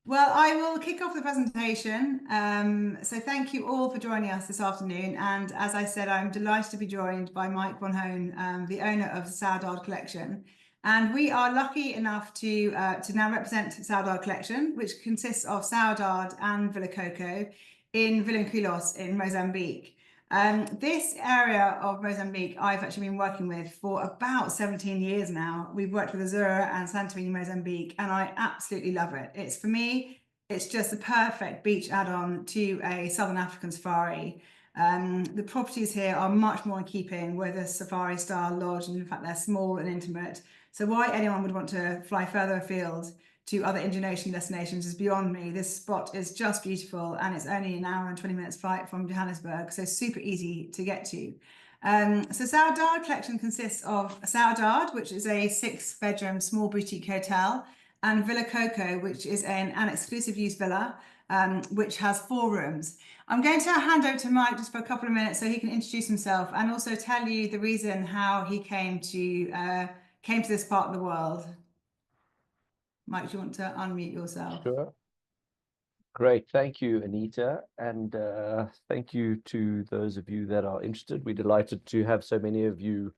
Well, I will kick off the presentation. So thank you all for joining us this afternoon. And as I said, I'm delighted to be joined by Mike von Hoon, the owner of the Saudade Collection. And we are lucky enough to now represent Saudade Collection, which consists of Saudade and Villa Coco in Vilanculos in Mozambique. This area of Mozambique, I've actually been working with for about 17 years now. We've worked with Azura and Santorini, Mozambique, and I absolutely love it. It's for me, it's just the perfect beach add-on to a Southern African safari. The properties here are much more in keeping with a safari style lodge, and in fact, they're small and intimate. So why anyone would want to fly further afield to other Indian Ocean destinations is beyond me. This spot is just beautiful, and it's only an hour and 20 minutes flight from Johannesburg, so super easy to get to. So Saudade Collection consists of Saudade, which is a 6-bedroom small boutique hotel, and Villa Coco, which is an exclusive use villa, which has 4 rooms. I'm going to hand over to Mike just for a couple of minutes so he can introduce himself and also tell you the reason how he came to this part of the world. Mike, do you want to unmute yourself? Sure. Great. Thank you, Anita. And thank you to those of you that are interested. We're delighted to have so many of you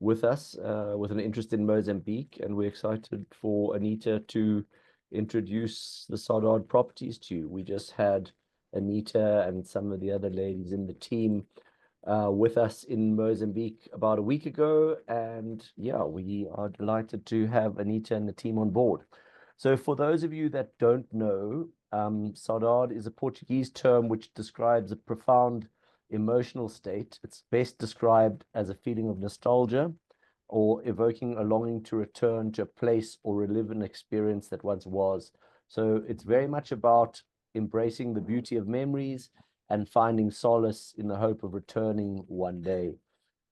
with us with an interest in Mozambique. And we're excited for Anita to introduce the Saudade properties to you. We just had Anita and some of the other ladies in the team with us in Mozambique about a week ago. And yeah, we are delighted to have Anita and the team on board. So for those of you that don't know, saudade is a Portuguese term which describes a profound emotional state. It's best described as a feeling of nostalgia or evoking a longing to return to a place or relive an experience that once was. So it's very much about embracing the beauty of memories and finding solace in the hope of returning one day.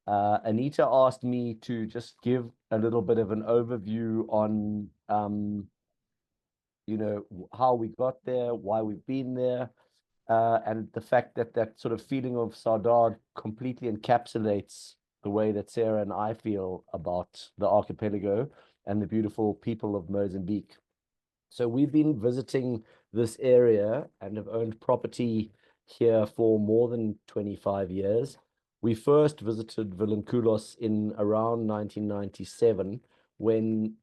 Anita asked me to just give a little bit of an overview on how we got there, why we've been there, and the fact that that sort of feeling of Saudade completely encapsulates the way that Sarah and I feel about the archipelago and the beautiful people of Mozambique. So we've been visiting this area and have owned property here for more than 25 years. We first visited Vilanculos in around 1997 when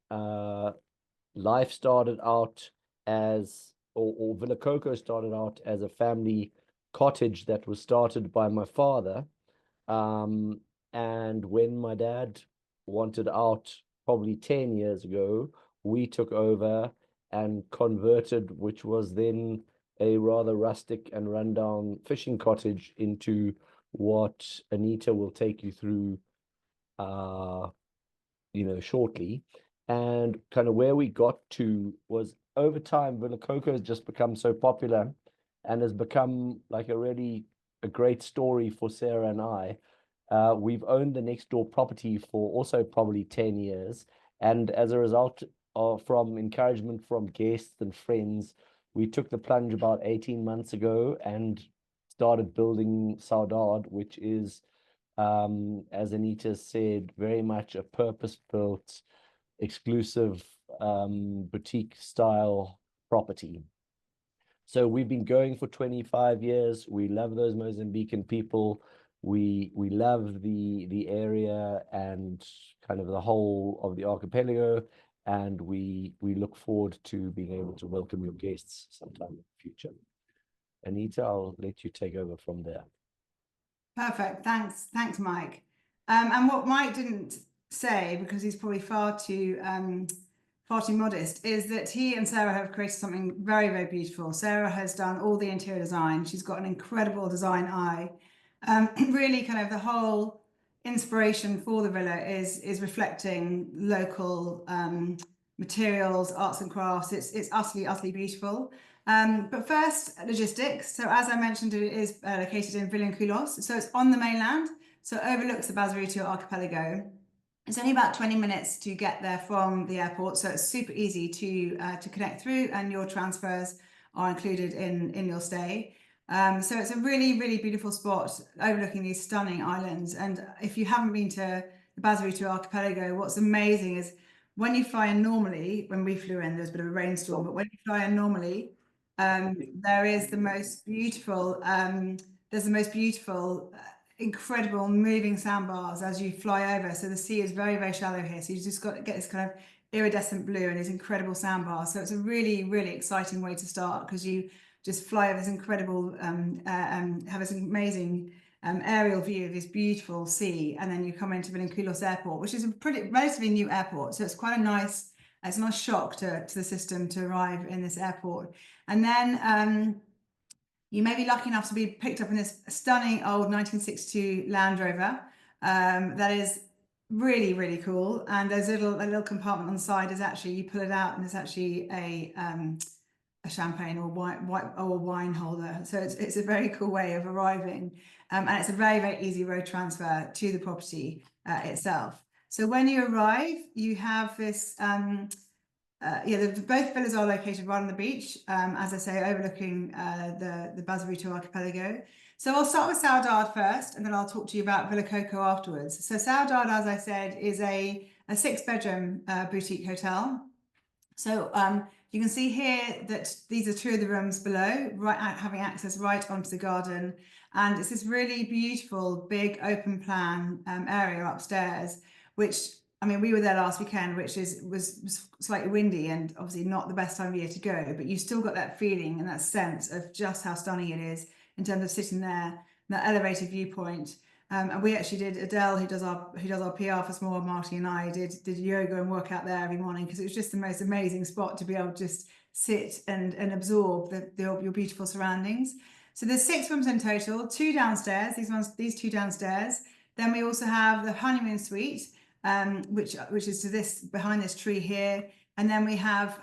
life started out as, or Villa Coco started out as a family cottage that was started by my father. And when my dad wanted out probably 10 years ago, we took over and converted, which was then a rather rustic and rundown fishing cottage, into what Anita will take you through shortly. And kind of where we got to was, over time, Villa Coco has just become so popular and has become like a great story for Sarah and I. We've owned the next door property for also probably 10 years. And as a result from encouragement from guests and friends, we took the plunge about 18 months ago and started building Saudade, which is, as Anita said, very much a purpose-built, exclusive boutique style property. So we've been going for 25 years. We love those Mozambican people. We love the area and kind of the whole of the archipelago, and we look forward to being able to welcome your guests sometime in the future. Anita, I'll let you take over from there. Perfect. Thanks, Mike. And what Mike didn't say, because he's probably far too modest, is that he and Sarah have created something very, very beautiful. Sarah has done all the interior design. She's got an incredible design eye. Really, kind of the whole inspiration for the villa is reflecting local materials, arts and crafts. It's utterly beautiful. But first, logistics. So as I mentioned, it is located in Vilanculos. So it's on the mainland. So it overlooks the Bazaruto Archipelago. It's only about 20 minutes to get there from the airport. So it's super easy to connect through, and your transfers are included in your stay. So it's a really, really beautiful spot overlooking these stunning islands. And if you haven't been to the Bazaruto Archipelago, what's amazing is when you fly in normally, when we flew in, there was a bit of a rainstorm, but when you fly in normally, there is the most beautiful, incredible moving sandbars as you fly over. So the sea is very, very shallow here. So you just got to get this kind of iridescent blue and these incredible sandbars. So it's a really, really exciting way to start because you just fly over this incredible, have this amazing aerial view of this beautiful sea, and then you come into Vilanculos Airport, which is a relatively new airport. So it's quite it's a nice shock to the system to arrive in this airport. And then you may be lucky enough to be picked up in this stunning old 1962 Land Rover that is really, really cool. And there's a little compartment on the side is actually, you pull it out and it's actually a champagne or wine holder. So it's a very cool way of arriving. And it's a very, very easy road transfer to the property itself. So when you arrive, you have this, both villas are located right on the beach, as I say, overlooking the Bazaruto Archipelago. So I'll start with Saudade first, and then I'll talk to you about Villa Coco afterwards. So Saudade, as I said, is a 6-bedroom boutique hotel. So you can see here that these are 2 of the rooms below, having access right onto the garden. And it's this really beautiful, big open plan area upstairs, which, I mean, we were there last weekend, which was slightly windy and obviously not the best time of year to go, but you still got that feeling and that sense of just how stunning it is in terms of sitting there, that elevated viewpoint. And we actually did, Adele, who does our PR for Small World Marketing, and I did yoga and work out there every morning because it was just the most amazing spot to be able to just sit and absorb your beautiful surroundings. So there's 6 rooms in total, 2 downstairs, these 2 downstairs. Then we also have the honeymoon suite, which is to this, behind this tree here. And then we have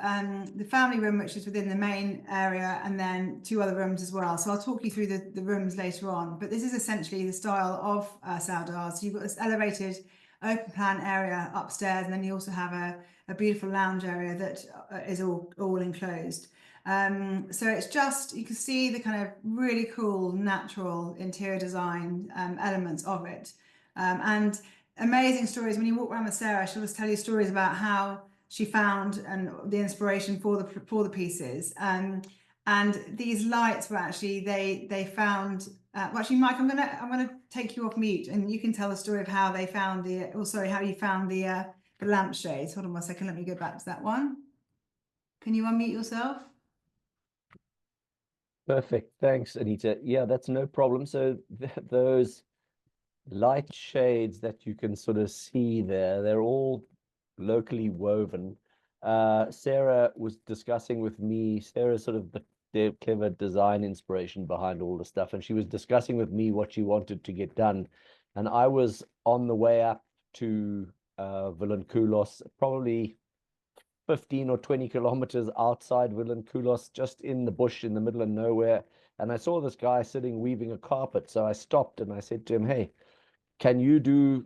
the family room, which is within the main area, and then 2 other rooms as well. So I'll talk you through the rooms later on. But this is essentially the style of Saudade. So you've got this elevated open plan area upstairs, and then you also have a beautiful lounge area that is all enclosed. So it's just, you can see the kind of really cool natural interior design elements of it. And amazing stories. When you walk around with Sarah, she'll just tell you stories about how she found and the inspiration for the pieces. And these lights were actually they found. Well, actually, Mike, I'm gonna take you off mute, and you can tell the story of how they found how you found the lampshades. Hold on 1 second. Let me go back to that one. Can you unmute yourself? Perfect. Thanks, Anita. Yeah, that's no problem. So those light shades that you can sort of see there, they're all locally woven. Sarah was discussing with me, Sarah's sort of the clever design inspiration behind all the stuff, and she was discussing with me what she wanted to get done. And I was on the way up to Vilanculos, probably 15 or 20 kilometers outside Vilanculos, just in the bush in the middle of nowhere. And I saw this guy sitting weaving a carpet. So I stopped and I said to him, hey, can you do,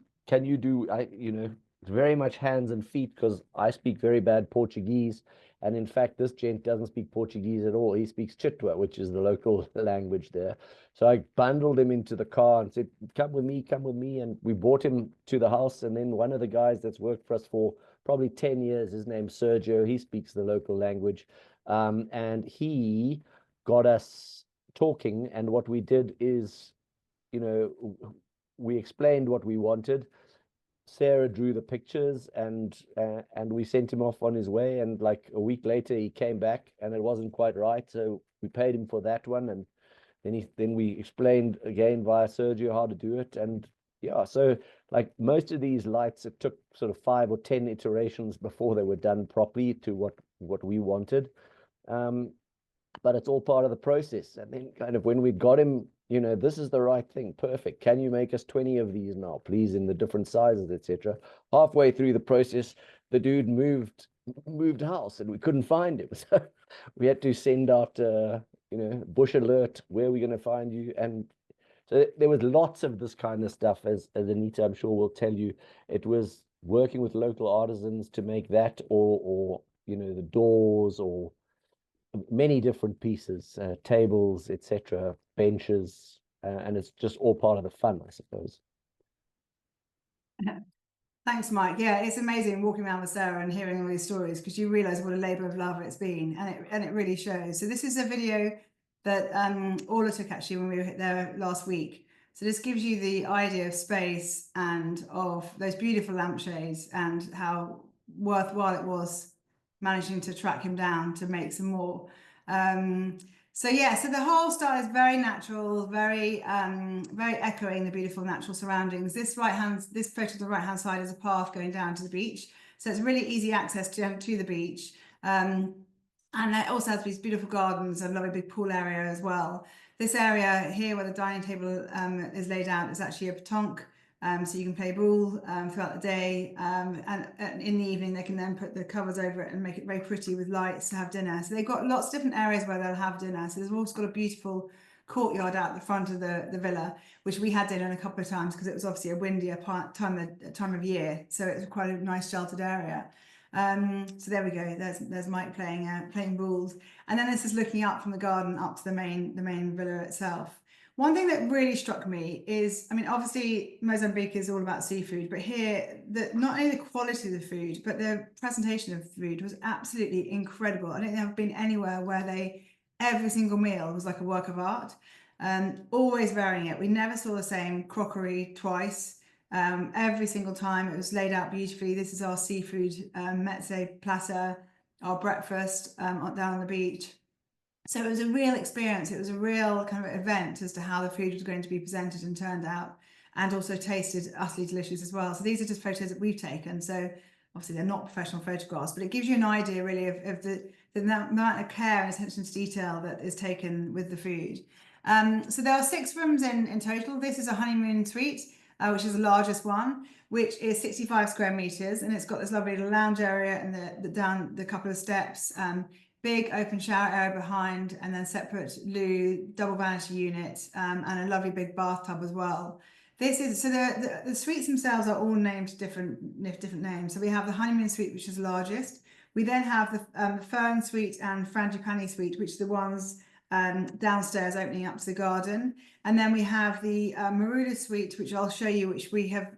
very much hands and feet, because I speak very bad Portuguese. And in fact, this gent doesn't speak Portuguese at all. He speaks Chitwa, which is the local language there. So I bundled him into the car and said, come with me, come with me. And we brought him to the house. And then one of the guys that's worked for us for probably 10 years, his name's Sergio. He speaks the local language. And he got us talking. And what we did is, we explained what we wanted. Sarah drew the pictures and we sent him off on his way. And like a week later, he came back and it wasn't quite right. So we paid him for that one. And then we explained again via Sergio how to do it. And yeah, so like most of these lights, it took sort of 5 or 10 iterations before they were done properly to what we wanted. But it's all part of the process. And then kind of when we got him, this is the right thing. Perfect. Can you make us 20 of these now, please, in the different sizes, etc. Halfway through the process, the dude moved house and we couldn't find him. So we had to send out, bush alert, where are we going to find you? And so there was lots of this kind of stuff, as Anita, I'm sure, will tell you. It was working with local artisans to make that, or the doors, or many different pieces, tables, etc., benches, and it's just all part of the fun, I suppose. Thanks, Mike. Yeah, it's amazing walking around with Sarah and hearing all these stories, because you realise what a labour of love it's been, and it really shows. So this is a video that Orla took actually when we were there last week. So this gives you the idea of space and of those beautiful lampshades and how worthwhile it was managing to track him down to make some more. So yeah, so the whole style is very natural, very echoing the beautiful natural surroundings. This photo to the right hand side is a path going down to the beach, so it's really easy access to the beach. And it also has these beautiful gardens and a lovely big pool area as well. This area here where the dining table is laid out is actually a pétanque. So you can play ball throughout the day, and in the evening they can then put the covers over it and make it very pretty with lights to have dinner. So they've got lots of different areas where they'll have dinner. So there's also got a beautiful courtyard out the front of the villa, which we had dinner in a couple of times because it was obviously a windier time of year. So it was quite a nice sheltered area. So there we go. There's Mike playing balls, and then this is looking up from the garden up to the main villa itself. One thing that really struck me is, I mean, obviously Mozambique is all about seafood, but here, not only the quality of the food, but the presentation of the food was absolutely incredible. I don't think I've been anywhere where every single meal was like a work of art, always varying it. We never saw the same crockery twice. Every single time it was laid out beautifully. This is our seafood mezze platter, our breakfast down on the beach. So it was a real experience. It was a real kind of event as to how the food was going to be presented and turned out, and also tasted utterly delicious as well. So these are just photos that we've taken. So obviously they're not professional photographs, but it gives you an idea really of the amount of care and attention to detail that is taken with the food. So there are 6 rooms in total. This is a honeymoon suite, which is the largest one, which is 65 square meters, and it's got this lovely little lounge area and down the couple of steps. Big open shower area behind, and then separate loo, double vanity unit, and a lovely big bathtub as well. This is so the suites themselves are all named different names. So we have the honeymoon suite, which is the largest. We then have the fern suite and frangipani suite, which are the ones downstairs opening up to the garden. And then we have the marula suite, which I'll show you, which we have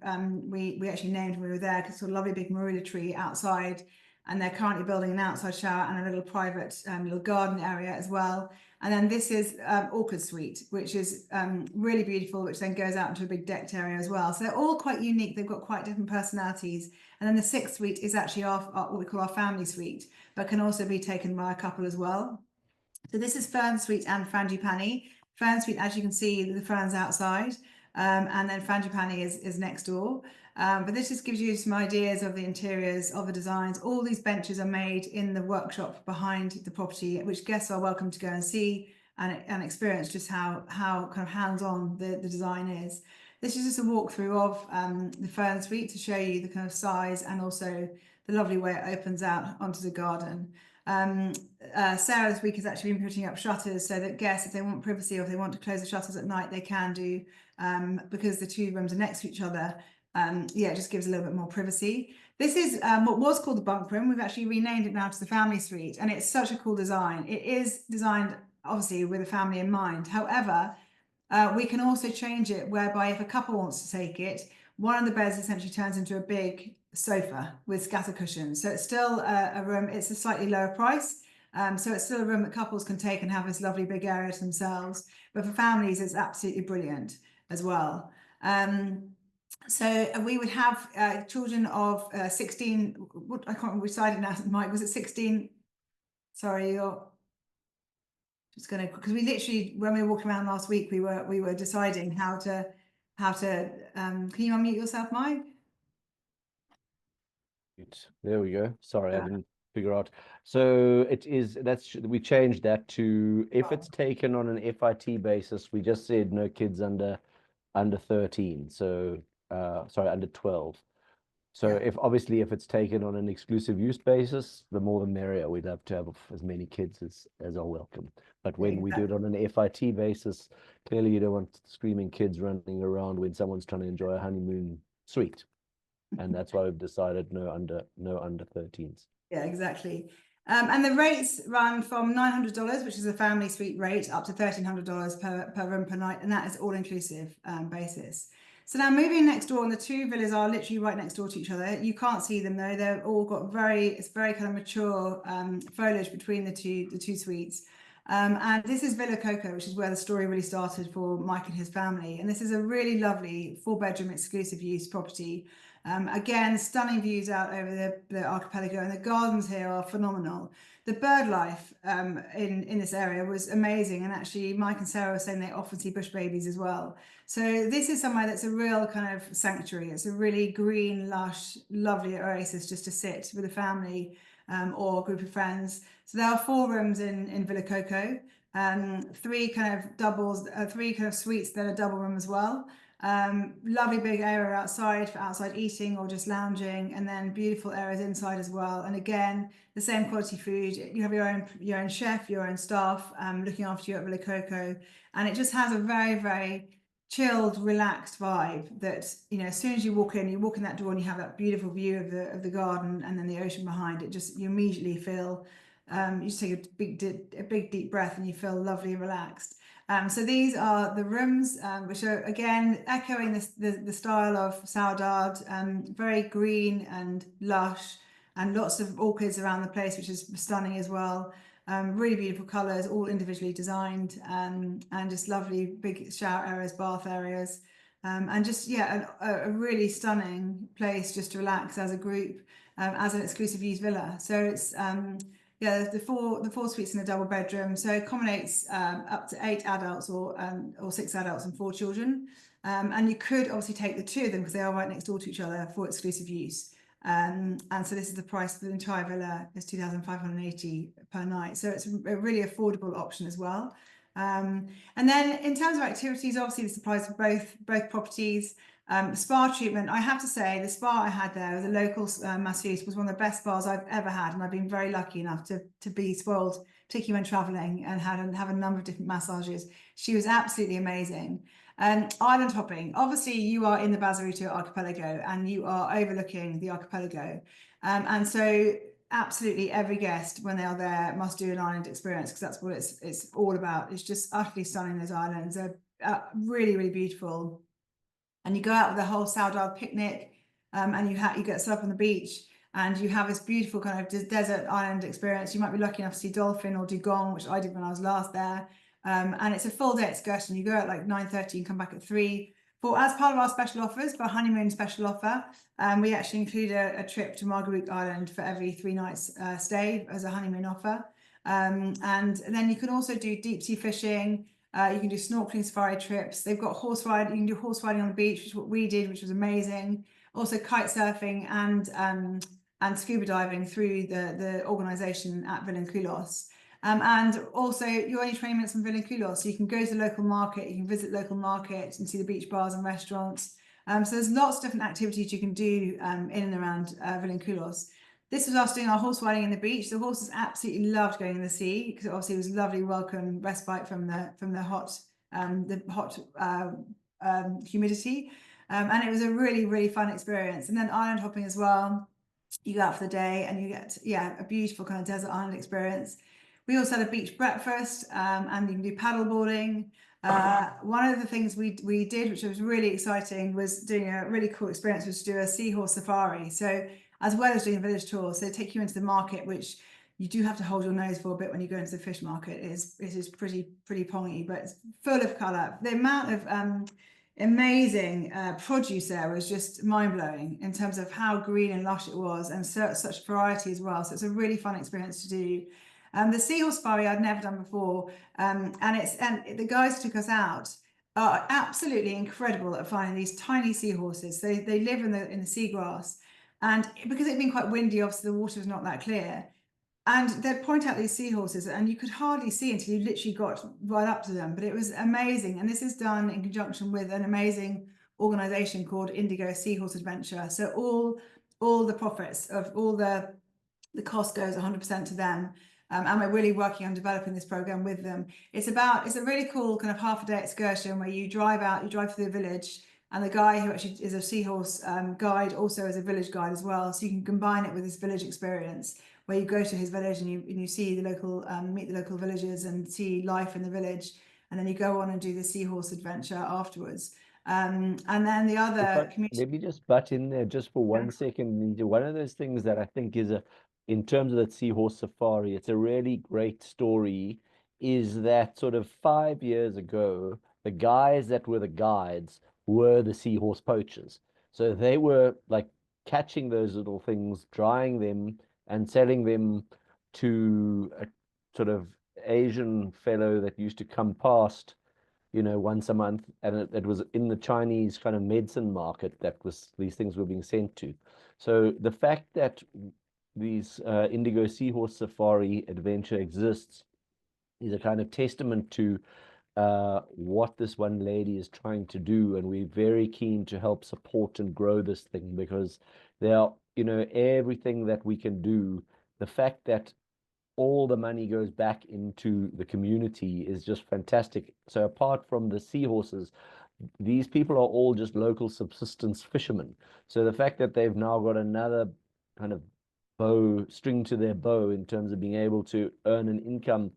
we actually named when we were there, because it's a lovely big marula tree outside. And they're currently building an outside shower and a little private little garden area as well. And then this is Orchid Suite, which is really beautiful, which then goes out into a big decked area as well. So they're all quite unique. They've got quite different personalities. And then the 6th suite is actually what we call our family suite, but can also be taken by a couple as well. So this is Fern Suite and Frangipani. Fern Suite, as you can see, the ferns outside, and then Frangipani is next door. But this just gives you some ideas of the interiors, of the designs. All these benches are made in the workshop behind the property, which guests are welcome to go and see and experience just how kind of hands-on the design is. This is just a walkthrough of the Fern Suite to show you the kind of size and also the lovely way it opens out onto the garden. Sarah this week has actually been putting up shutters so that guests, if they want privacy or if they want to close the shutters at night, they can do, because the 2 rooms are next to each other. Yeah, it just gives a little bit more privacy. This is what was called the bunk room. We've actually renamed it now to the family suite, and it's such a cool design. It is designed obviously with a family in mind. However, we can also change it whereby if a couple wants to take it, one of the beds essentially turns into a big sofa with scatter cushions. So it's still a room. It's a slightly lower price. So it's still a room that couples can take and have this lovely big area to themselves. But for families, it's absolutely brilliant as well. So we would have children of 16, I can't remember which side now, Mike, was it 16? Sorry, you're just going to, because we literally, when we were walking around last week, we were deciding how to, can you unmute yourself, Mike? There we go. Sorry, I didn't figure out. So we changed that to, if it's taken on an FIT basis, we just said no kids under 13. So sorry, under 12. So obviously if it's taken on an exclusive use basis, the more the merrier. We'd love to have as many kids as are welcome. But when we do it on an FIT basis, clearly you don't want screaming kids running around when someone's trying to enjoy a honeymoon suite. And that's why we've decided no under 13s. Yeah, exactly. And the rates run from $900, which is a family suite rate, up to $1,300 per room per night, and that is all inclusive basis. So now moving next door, and the two villas are literally right next door to each other. You can't see them though; they're all got it's very kind of mature foliage between the two suites. And this is Villa Coco, which is where the story really started for Mike and his family. And this is a really lovely 4-bedroom exclusive use property. Again, stunning views out over the archipelago, and the gardens here are phenomenal. The bird life in this area was amazing, and actually Mike and Sarah were saying they often see bush babies as well. So this is somewhere that's a real kind of sanctuary. It's a really green, lush, lovely oasis just to sit with a family or a group of friends. So there are 4 rooms in Villa Coco, 3 kind of doubles, 3 kind of suites that are double room as well. Lovely big area outside for outside eating or just lounging, and then beautiful areas inside as well. And again, the same quality food. You have your own chef, your own staff looking after you at Villa Coco, and it just has a very, very chilled, relaxed vibe that, you know, as soon as you walk in that door and you have that beautiful view of the garden and then the ocean behind it, just you immediately feel you just take a big deep breath and you feel lovely and relaxed. So these are the rooms, which are again echoing the style of Saudade, very green and lush, and lots of orchids around the place, which is stunning as well. Really beautiful colours, all individually designed, and just lovely big shower areas, bath areas, and just a really stunning place just to relax as a group, as an exclusive use villa. So it's the four suites in a double bedroom, so accommodates up to 8 adults or 6 adults and 4 children. And you could obviously take the 2 of them because they are right next door to each other for exclusive use. And so this is the price for the entire villa is 2,580 per night. So it's a really affordable option as well. And then in terms of activities, obviously this applies for both properties. Spa treatment, I have to say, the spa I had there with a local masseuse was one of the best spas I've ever had, and I've been very lucky enough to be spoiled, particularly when traveling, and have a number of different massages. She was absolutely amazing. Island hopping, obviously you are in the Bazaruto Archipelago and you are overlooking the archipelago, and so absolutely every guest when they are there must do an island experience, because that's what it's all about. It's just utterly stunning. Those islands are really, really beautiful. And you go out with a whole Saudade picnic, and you get set up on the beach, and you have this beautiful kind of desert island experience. You might be lucky enough to see dolphin or dugong, which I did when I was last there. And it's a full day excursion. You go at like 9:30 and come back at 3. As part of our special offers, for a honeymoon special offer, we actually include a trip to Marguerite Island for every 3 nights stay as a honeymoon offer. And then you can also do deep sea fishing. You can do snorkeling safari trips. They've got horse riding. You can do horse riding on the beach, which is what we did, which was amazing. Also kite surfing and scuba diving through the organisation at Vilanculos. And also you're only 20 minutes from Vilanculos, so you can go to the local market, you can visit the local market and see the beach bars and restaurants. So there's lots of different activities you can do in and around Vilanculos. This was us doing our horse riding in the beach. The horses absolutely loved going in the sea because obviously it was a lovely welcome respite from the hot humidity, and it was a really, really fun experience. And then island hopping as well. You go out for the day and you get a beautiful kind of desert island experience. We also had a beach breakfast, and you can do paddle boarding. One of the things we did, which was really exciting, was doing a really cool experience, was to do a seahorse safari. So as well as doing a village tour, so they take you into the market, which you do have to hold your nose for a bit when you go into the fish market. It is pretty pongy, but it's full of colour. The amount of amazing produce there was just mind-blowing in terms of how green and lush it was, and such variety as well. So it's a really fun experience to do. The seahorse safari I'd never done before, and the guys who took us out are absolutely incredible at finding these tiny seahorses. They live in the seagrass, and because it'd been quite windy, obviously the water was not that clear. And they'd point out these seahorses, and you could hardly see until you literally got right up to them. But it was amazing. And this is done in conjunction with an amazing organisation called Indigo Seahorse Adventure. So all the profits of all the cost goes 100% to them. And we're really working on developing this program with them. It's a really cool kind of half-a-day excursion where you drive through the village, and the guy who actually is a seahorse guide also is a village guide as well. So you can combine it with this village experience where you go to his village and you see the local, meet the local villagers and see life in the village. And then you go on and do the seahorse adventure afterwards. And then the other community. Let me just butt in there just for 1 second. Nita. One of those things that I think is in terms of that seahorse safari, it's a really great story, is that sort of 5 years ago, the guys that were the guides were the seahorse poachers. So they were like catching those little things, drying them, and selling them to a sort of Asian fellow that used to come past, once a month, and it was in the Chinese kind of medicine market that these things were being sent to. So the fact that these Indigo Seahorse Safari adventure exists is a kind of testament to what this one lady is trying to do, and we're very keen to help support and grow this thing, because there are, everything that we can do. The fact that all the money goes back into the community is just fantastic. So apart from the seahorses, these people are all just local subsistence fishermen. So the fact that they've now got another kind of string to their bow in terms of being able to earn an income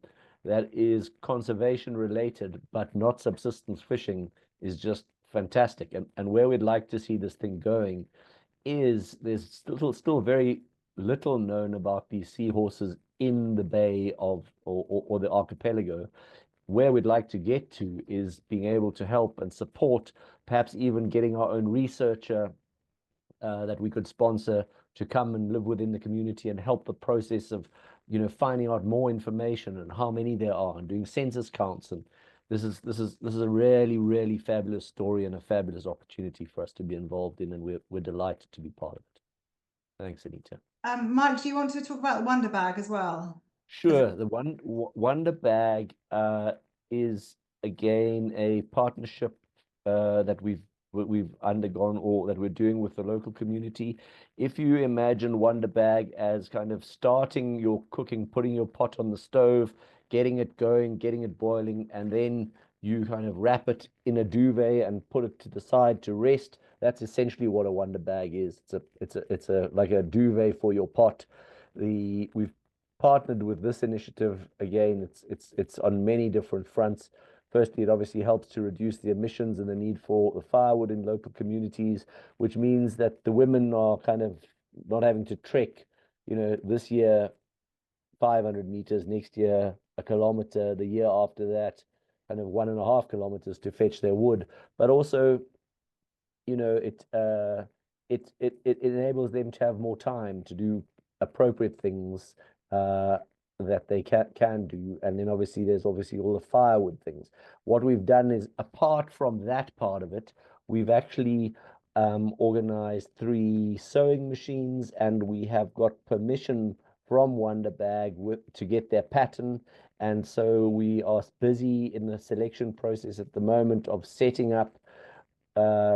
that is conservation related but not subsistence fishing is just fantastic. And where we'd like to see this thing going is there's still very little known about these seahorses in the bay or the archipelago. Where we'd like to get to is being able to help and support, perhaps even getting our own researcher that we could sponsor to come and live within the community and help the process of, finding out more information and how many there are and doing census counts. And this is a really, really fabulous story and a fabulous opportunity for us to be involved in, and we're delighted to be part of it. Thanks, Anita. Mike, do you want to talk about the Wonder Bag as well? Sure. The Wonder Bag is again a partnership that we've undergone, or that we're doing with the local community. If you imagine Wonder Bag as kind of starting your cooking, putting your pot on the stove, getting it going, getting it boiling, and then you kind of wrap it in a duvet and put it to the side to rest. That's essentially what a Wonder Bag is. It's a like a duvet for your pot. We've partnered with this initiative. Again, it's on many different fronts. Firstly, it obviously helps to reduce the emissions and the need for the firewood in local communities, which means that the women are kind of not having to trek, this year 500 meters, next year a kilometer, the year after that kind of 1.5 kilometers to fetch their wood. But also, it enables them to have more time to do appropriate things that they can do. And then there's all the firewood things. What we've done is, apart from that part of it, we've actually organized 3 sewing machines, and we have got permission from Wonder Bag to get their pattern. And so we are busy in the selection process at the moment of setting up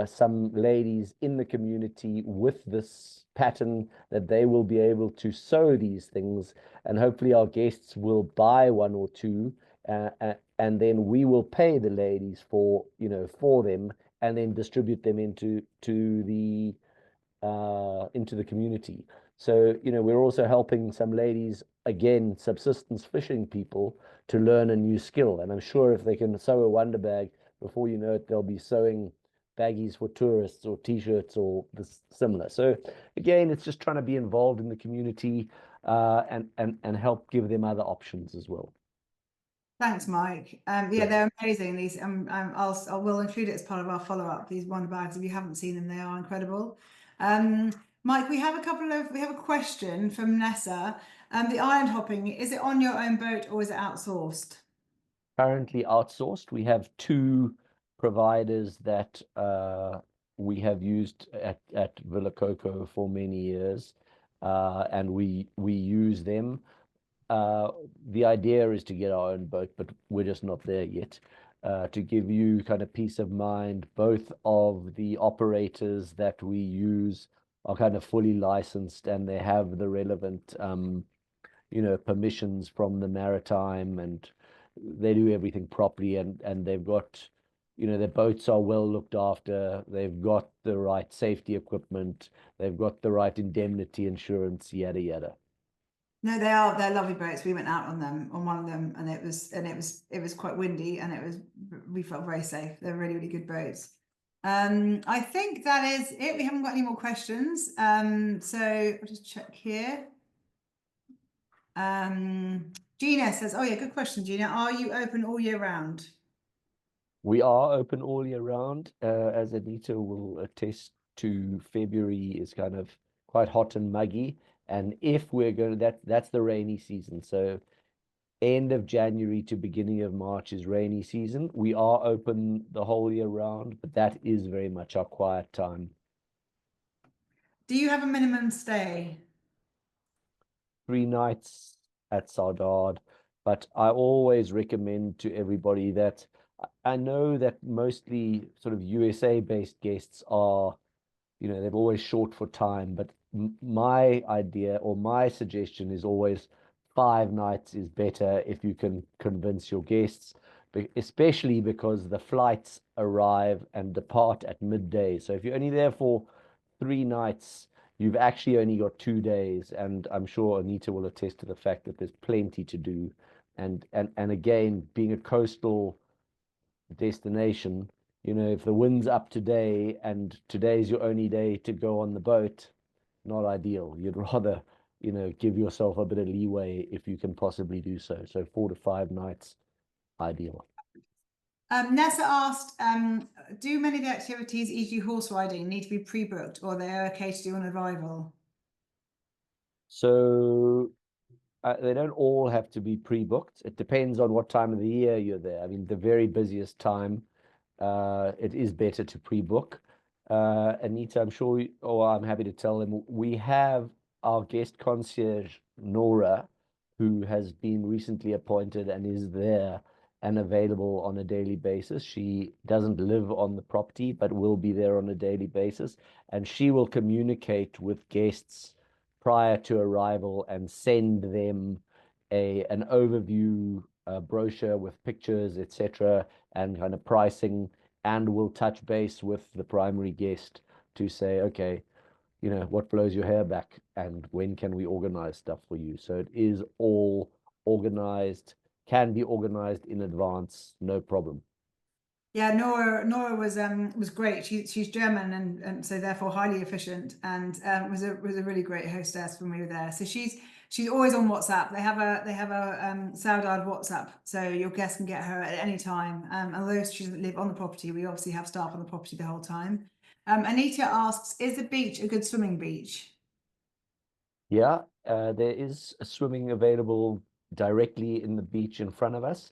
some ladies in the community with this pattern that they will be able to sew these things, and hopefully our guests will buy 1 or 2, and then we will pay the ladies for them, and then distribute them into the community. So we're also helping some ladies, again subsistence fishing people, to learn a new skill. And I'm sure if they can sew a Wonder Bag, before you know it, they'll be sewing baggies for tourists or t-shirts or similar. So again, it's just trying to be involved in the community and help give them other options as well. Thanks, Mike. Yeah, they're amazing. These I will include it as part of our follow-up. These Wonder Bags, if you haven't seen them, they are incredible. Mike, we have a question from Nessa. The island hopping, is it on your own boat or is it outsourced? Currently outsourced. We have 2 providers that we have used at Villa Coco for many years, and we use them. The idea is to get our own boat, but we're just not there yet. To give you kind of peace of mind, both of the operators that we use are kind of fully licensed, and they have the relevant permissions from the maritime, and they do everything properly, and they've got, their boats are well looked after. They've got the right safety equipment. They've got the right indemnity insurance, yada yada. No, they're lovely boats. We went out on one of them, and it was quite windy, and we felt very safe. They're really, really good boats. I think that is it. We haven't got any more questions. So I'll just check here. Gina says, oh yeah, good question, Gina. Are you open all year round? We are open all year round. As Anita will attest to, February is kind of quite hot and muggy. And if we're going, that's the rainy season. So end of January to beginning of March is rainy season. We are open the whole year round, but that is very much our quiet time. Do you have a minimum stay? 3 nights at Saudade, but I always recommend to everybody that I know that mostly sort of USA based guests are, they're always short for time, but my idea or my suggestion is always 5 nights is better if you can convince your guests, especially because the flights arrive and depart at midday. So if you're only there for 3 nights, you've actually only got 2 days. And I'm sure Anita will attest to the fact that there's plenty to do. And again, being a coastal destination, if the wind's up today and today's your only day to go on the boat, not ideal. You'd rather, give yourself a bit of leeway if you can possibly do so. So 4 to 5 nights, ideal. Nessa asked, do many of the activities, e.g. horse riding, need to be pre-booked or they're okay to do on arrival? So they don't all have to be pre-booked. It depends on what time of the year you're there. I mean, the very busiest time, it is better to pre-book. Anita, I'm sure, or I'm happy to tell them, we have our guest concierge, Nora, who has been recently appointed and is there and available on a daily basis. She doesn't live on the property, but will be there on a daily basis. And she will communicate with guests prior to arrival and send them an overview brochure with pictures, etc., and kind of pricing, and will touch base with the primary guest to say, okay, what blows your hair back and when can we organize stuff for you? So it is all organized, can be organized in advance, no problem. Yeah, Nora was great. She's German and so therefore highly efficient and was a really great hostess when we were there. So she's always on WhatsApp. They have a Saudade WhatsApp, so your guests can get her at any time. Although she doesn't live on the property, we obviously have staff on the property the whole time. Anita asks, is the beach a good swimming beach? Yeah, there is swimming available directly in the beach in front of us.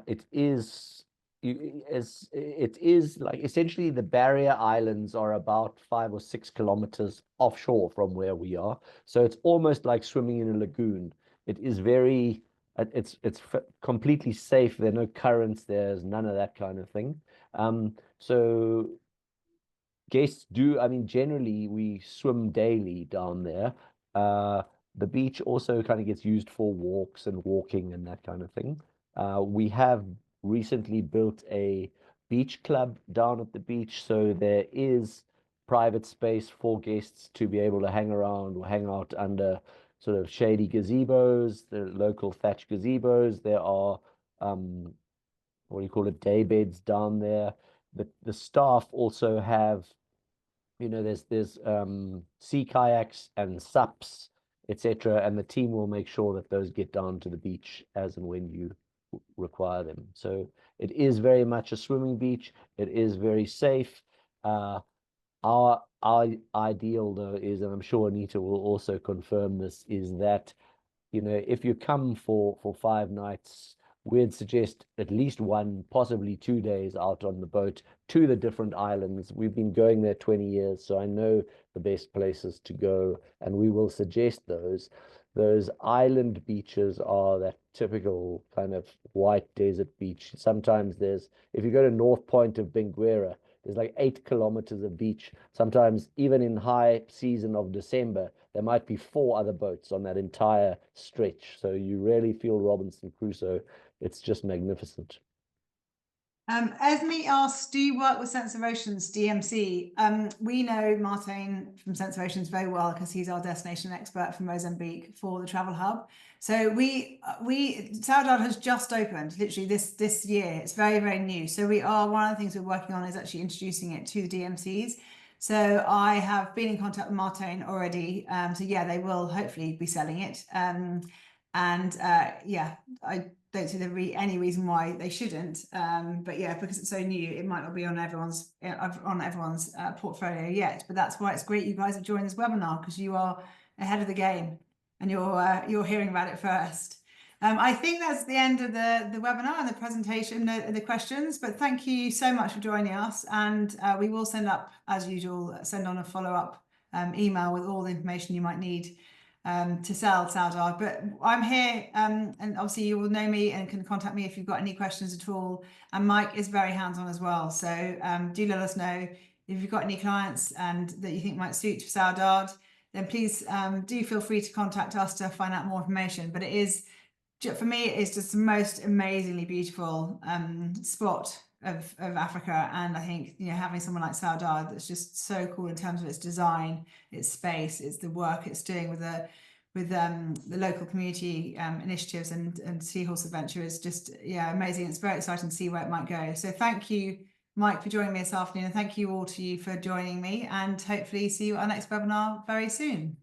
It is like essentially the barrier islands are about 5 or 6 kilometers offshore from where we are. So it's almost like swimming in a lagoon. It is very, it's completely safe. There are no currents. There's none of that kind of thing. So guests do, I mean, generally we swim daily down there. Uh, the beach also kind of gets used for walks and walking and that kind of thing. We have recently built a beach club down at the beach, so there is private space for guests to be able to hang around or hang out under sort of shady gazebos, the local thatch gazebos. There are what do you call it, day beds down there. The staff also have, there's sea kayaks and SUPs, etc., and the team will make sure that those get down to the beach as and when you require them. So it is very much a swimming beach. It is very safe. Our ideal though is, and I'm sure Anita will also confirm this, is that if you come for 5 nights, we'd suggest at least 1, possibly 2 days out on the boat to the different islands. We've been going there 20 years, so I know the best places to go, and we will suggest those. Those island beaches are that typical kind of white desert beach. Sometimes if you go to North Point of Benguera, there's like 8 kilometers of beach. Sometimes even in high season of December, there might be 4 other boats on that entire stretch. So you really feel Robinson Crusoe. It's just magnificent. Esme asks, do you work with Sense of Oceans, DMC? We know Martin from Sense of Oceans very well because he's our destination expert from Mozambique for the Travel Hub. So Saudade has just opened literally this year. It's very, very new. So one of the things we're working on is actually introducing it to the DMCs. So I have been in contact with Martin already. So yeah, they will hopefully be selling it. Yeah, I don't see there any reason why they shouldn't. But yeah, because it's so new, it might not be on everyone's portfolio yet. But that's why it's great you guys have joined this webinar, because you are ahead of the game and you're hearing about it first. I think that's the end of the webinar and the presentation, the questions. But thank you so much for joining us, and we will send up, as usual, send on a follow-up email with all the information you might need to sell Saudade. But I'm here, and obviously you will know me and can contact me if you've got any questions at all. And Mike is very hands-on as well. So do let us know if you've got any clients and that you think might suit for Saudade, then please do feel free to contact us to find out more information. But it is, for me, it is just the most amazingly beautiful spot of Africa. And I think, you know, having someone like Saudade that's just so cool in terms of its design, its space, it's the work it's doing with the local community initiatives and Seahorse Adventure is just, yeah, amazing. It's very exciting to see where it might go. So thank you, Mike, for joining me this afternoon, and thank you all to you for joining me, and hopefully see you at our next webinar very soon.